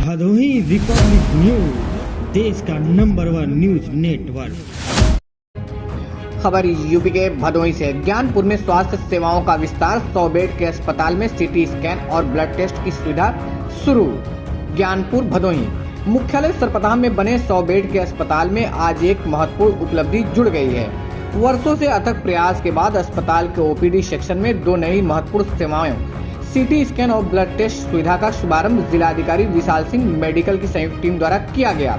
Bhadohi Republic news, देश का number 1 news network. खबर यूपी के भदोही से। ज्ञानपुर में स्वास्थ्य सेवाओं का विस्तार। 100 बेड के अस्पताल में सीटी स्कैन और ब्लड टेस्ट की सुविधा शुरू। ज्ञानपुर भदोही मुख्यालय सरपताह में बने 100 बेड के अस्पताल में आज एक महत्वपूर्ण उपलब्धि जुड़ गई है। वर्षों से अथक प्रयास के बाद अस्पताल के ओपीडी सेक्शन में 2 नई महत्वपूर्ण सेवाएं सीटी स्कैन और ब्लड टेस्ट सुविधा का शुभारंभ जिलाधिकारी विशाल सिंह मेडिकल की संयुक्त टीम द्वारा किया गया।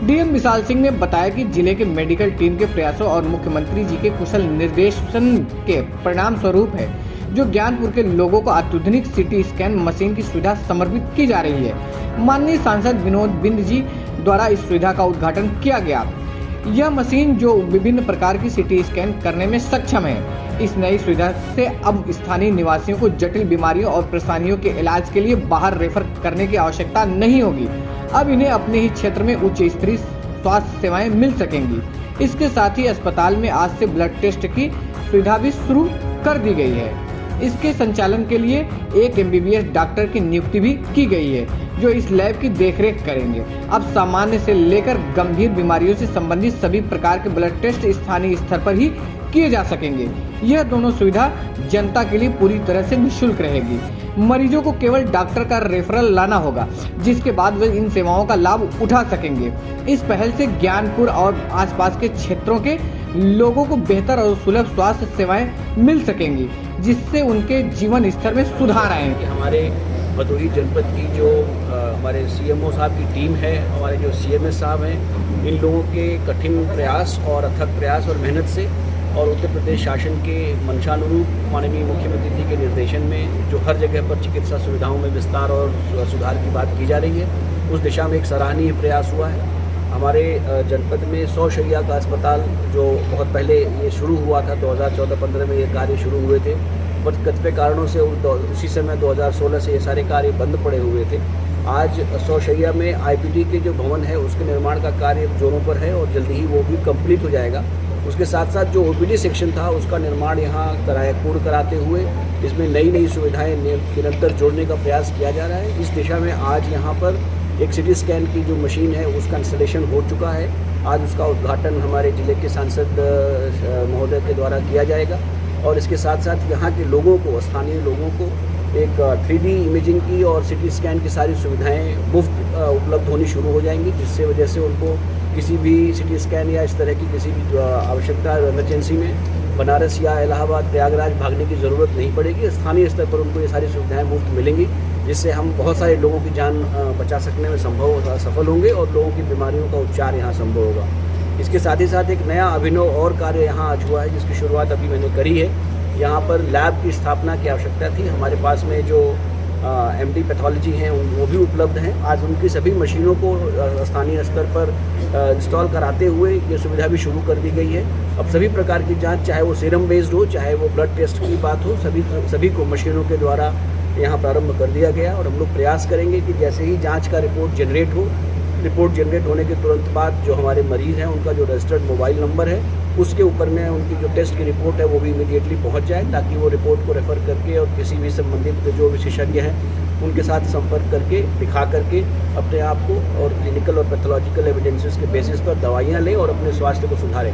डीएम विशाल सिंह ने बताया कि जिले के मेडिकल टीम के प्रयासों और मुख्यमंत्री जी के कुशल निर्देशन के परिणाम स्वरूप है जो ज्ञानपुर के लोगों को अत्याधुनिक सीटी स्कैन मशीन की सुविधा समर्पित की जा रही है। माननीय सांसद विनोद बिंद जी द्वारा इस सुविधा का उद्घाटन किया गया। यह मशीन जो विभिन्न प्रकार की सीटी स्कैन करने में सक्षम है। इस नई सुविधा से अब स्थानीय निवासियों को जटिल बीमारियों और परेशानियों के इलाज के लिए बाहर रेफर करने की आवश्यकता नहीं होगी। अब इन्हें अपने ही क्षेत्र में उच्च स्तरीय स्वास्थ्य सेवाएं मिल सकेंगी। इसके साथ ही अस्पताल में आज से ब्लड टेस्ट की सुविधा भी शुरू कर दी गई है। इसके संचालन के लिए एक MBBS डॉक्टर की नियुक्ति भी की गई है जो इस लैब की देखरेख करेंगे। अब सामान्य से लेकर गंभीर बीमारियों से संबंधित सभी प्रकार के ब्लड टेस्ट स्थानीय स्तर पर ही किए जा सकेंगे। यह दोनों सुविधा जनता के लिए पूरी तरह से निःशुल्क रहेगी। मरीजों को केवल डॉक्टर का रेफरल लाना होगा जिसके बाद वे इन सेवाओं का लाभ उठा सकेंगे। इस पहल से ज्ञानपुर और आसपास के क्षेत्रों के लोगों को बेहतर और सुलभ स्वास्थ्य सेवाएं मिल सकेंगी जिससे उनके जीवन स्तर में सुधार आएंगे। हमारे भदोही जनपद की जो हमारे CMO साहब की टीम है, हमारे जो CMS साहब हैं, इन लोगों के कठिन प्रयास और अथक प्रयास और मेहनत से और उत्तर प्रदेश शासन के मंशानुरूप माननीय मुख्यमंत्री जी के निर्देशन में जो हर जगह पर चिकित्सा सुविधाओं में विस्तार और सुधार की बात की जा रही है, उस दिशा में एक सराहनीय प्रयास हुआ है। हमारे जनपद में 100 शैय्या का अस्पताल जो बहुत पहले ये शुरू हुआ था, 2014-15 में ये कार्य शुरू हुए थे, बट कतिपय कारणों से उसी समय 2016 से ये सारे कार्य बंद पड़े हुए थे। आज 100 शैय्या में IPD के जो भवन है उसके निर्माण का कार्य जोरों पर है और जल्दी ही वो भी कंप्लीट हो जाएगा। उसके साथ साथ जो OPD सेक्शन था उसका निर्माण यहाँ पूर्ण कराते हुए इसमें नई सुविधाएं निरंतर जोड़ने का प्रयास किया जा रहा है। इस दिशा में आज यहाँ पर एक CT स्कैन की जो मशीन है उसका इंस्टॉलेशन हो चुका है। आज उसका उद्घाटन हमारे जिले के सांसद महोदय के द्वारा किया जाएगा और इसके साथ साथ यहाँ के लोगों को, स्थानीय लोगों को एक 3D इमेजिंग की और CT स्कैन की सारी सुविधाएं मुफ्त उपलब्ध होनी शुरू हो जाएंगी, जिससे वजह से उनको किसी भी CT स्कैन या इस तरह की किसी भी आवश्यकता इमरजेंसी में बनारस या इलाहाबाद, प्रयागराज भागने की ज़रूरत नहीं पड़ेगी। स्थानीय स्तर पर उनको ये सारी सुविधाएं मुफ्त मिलेंगी जिससे हम बहुत सारे लोगों की जान बचा सकने में सफल होंगे और लोगों की बीमारियों का उपचार यहाँ संभव होगा। इसके साथ ही साथ एक नया अभिनव और कार्य यहाँ आज हुआ है जिसकी शुरुआत अभी मैंने करी है। यहाँ पर लैब की स्थापना की आवश्यकता थी। हमारे पास में जो MD पैथोलॉजी हैं वो भी उपलब्ध हैं। आज उनकी सभी मशीनों को स्थानीय स्तर पर इंस्टॉल कराते हुए ये सुविधा भी शुरू कर दी गई है। अब सभी प्रकार की जांच, चाहे वो सीरम बेस्ड हो, चाहे वो ब्लड टेस्ट की बात हो, सभी को मशीनों के द्वारा यहाँ प्रारंभ कर दिया गया और हम लोग प्रयास करेंगे कि जैसे ही जाँच का रिपोर्ट जनरेट होने के तुरंत बाद जो हमारे मरीज़ हैं उनका जो रजिस्टर्ड मोबाइल नंबर है उसके ऊपर में उनकी जो टेस्ट की रिपोर्ट है वो भी इमीडिएटली पहुंच जाए ताकि वो रिपोर्ट को रेफ़र करके और किसी भी संबंधित जो विशेषज्ञ हैं उनके साथ संपर्क करके दिखा करके अपने आप को और क्लिनिकल और पैथोलॉजिकल एविडेंसेस के बेसिस पर दवाइयाँ लें और अपने स्वास्थ्य को सुधारें।